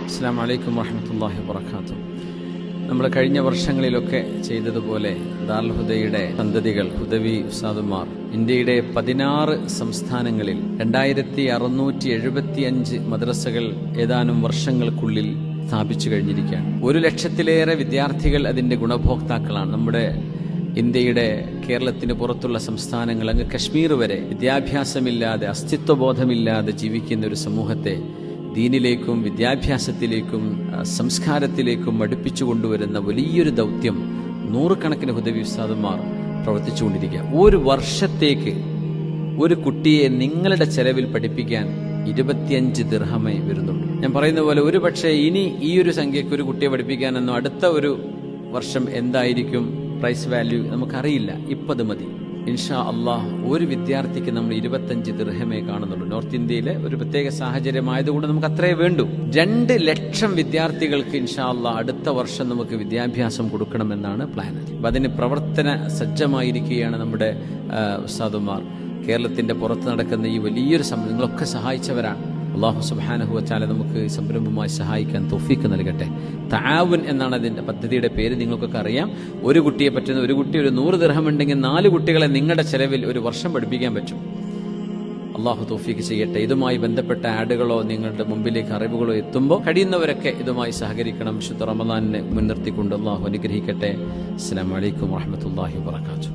അസ്സലാമു അലൈക്കും വറഹ്മത്തുള്ളാഹി വബറകാതുഹു. നമ്മൾ കഴിഞ്ഞ വർഷങ്ങളിലൊക്കെ ചെയ്തതുപോലെ ദാറുൽ ഹുദയുടെ സന്തതികൾ, ഹുദവി ഉസ്താദുമാർ ഇന്ത്യയുടെ 16 സംസ്ഥാനങ്ങളിൽ 2675 മദ്രസകൾ ഏതാനും വർഷങ്ങൾക്കുള്ളിൽ സ്ഥാപിച്ചു കഴിഞ്ഞിരിക്കുകയാണ്. 1 ലക്ഷത്തിലേറെ വിദ്യാർത്ഥികൾ അതിന്റെ ഗുണഭോക്താക്കളാണ്. നമ്മുടെ ഇന്ത്യയുടെ കേരളത്തിന് പുറത്തുള്ള സംസ്ഥാനങ്ങൾ അങ്ങ് കശ്മീർ വരെ വിദ്യാഭ്യാസമില്ലാതെ, അസ്തിത്വബോധമില്ലാതെ ജീവിക്കുന്ന ഒരു സമൂഹത്തെ ദീനിലേക്കും വിദ്യാഭ്യാസത്തിലേക്കും സംസ്കാരത്തിലേക്കും അടുപ്പിച്ചു കൊണ്ടുവരുന്ന വലിയൊരു ദൗത്യം നൂറുകണക്കിന് ഹുദവി ഉസ്താദുമാർ പ്രവർത്തിച്ചുകൊണ്ടിരിക്കുക. 1 വർഷത്തേക്ക് ഒരു കുട്ടിയെ നിങ്ങളുടെ ചെലവിൽ പഠിപ്പിക്കാൻ 25 ദിർഹമേ വരുന്നുള്ളൂ. ഞാൻ പറയുന്ന പോലെ ഒരു പക്ഷേ ഇനി ഈ ഒരു സംഖ്യക്ക് ഒരു കുട്ടിയെ പഠിപ്പിക്കാനൊന്നും അടുത്ത ഒരു വർഷം എന്തായിരിക്കും പ്രൈസ് വാല്യൂ നമുക്കറിയില്ല. ഇപ്പത് മതി. ഇൻഷാ അള്ളാഹ് ഒരു വിദ്യാർത്ഥിക്ക് നമ്മൾ 25 ദിർഹമേ കാണുന്നുള്ളൂ. നോർത്ത് ഇന്ത്യയിലെ ഒരു പ്രത്യേക സാഹചര്യമായതുകൊണ്ട് നമുക്ക് അത്രേ വേണ്ടൂ. 2 ലക്ഷം വിദ്യാർത്ഥികൾക്ക് ഇൻഷാ അള്ളാഹ് അടുത്ത വർഷം നമുക്ക് വിദ്യാഭ്യാസം കൊടുക്കണമെന്നാണ് പ്ലാൻ. അപ്പം അതിന് പ്രവർത്തന സജ്ജമായിരിക്കുകയാണ് നമ്മുടെ ഉസ്താദുമാർ. കേരളത്തിന്റെ പുറത്ത് നടക്കുന്ന ഈ വലിയൊരു സംരംഭം നിങ്ങളൊക്കെ സഹായിച്ചവരാണ്. അല്ലാഹു സുബ്ഹാനഹു വ തആല നമുക്ക് ഈ സംരംഭവുമായി സഹായിക്കാൻ തൗഫീഖ് നൽകട്ടെ. തആവുൻ എന്നാണ് അതിന്റെ പദ്ധതിയുടെ പേര്. നിങ്ങൾക്കൊക്കെ അറിയാം. ഒരു കുട്ടിയെ പറ്റുന്ന ഒരു കുട്ടി ഒരു 100 ദിർഹം ഉണ്ടെങ്കിൽ 4 കുട്ടികളെ നിങ്ങളുടെ ചെലവിൽ ഒരു വർഷം പഠിപ്പിക്കാൻ പറ്റും. അള്ളാഹു തൗഫീഖ് ചെയ്യട്ടെ. ഇതുമായി ബന്ധപ്പെട്ട ആഡുകളോ നിങ്ങളുടെ മുമ്പിലേക്ക് അറിവുകളോ എത്തുമ്പോൾ കഴിയുന്നവരൊക്കെ ഇതുമായി സഹകരിക്കണം. വിശുദ്ധ റമദാനിനെ മുൻനിർത്തിക്കൊണ്ട് അള്ളാഹു അനുഗ്രഹിക്കട്ടെ. അസ്സലാമു അലൈക്കും വറഹ്മത്തുള്ളാഹി വബറകാതുഹു.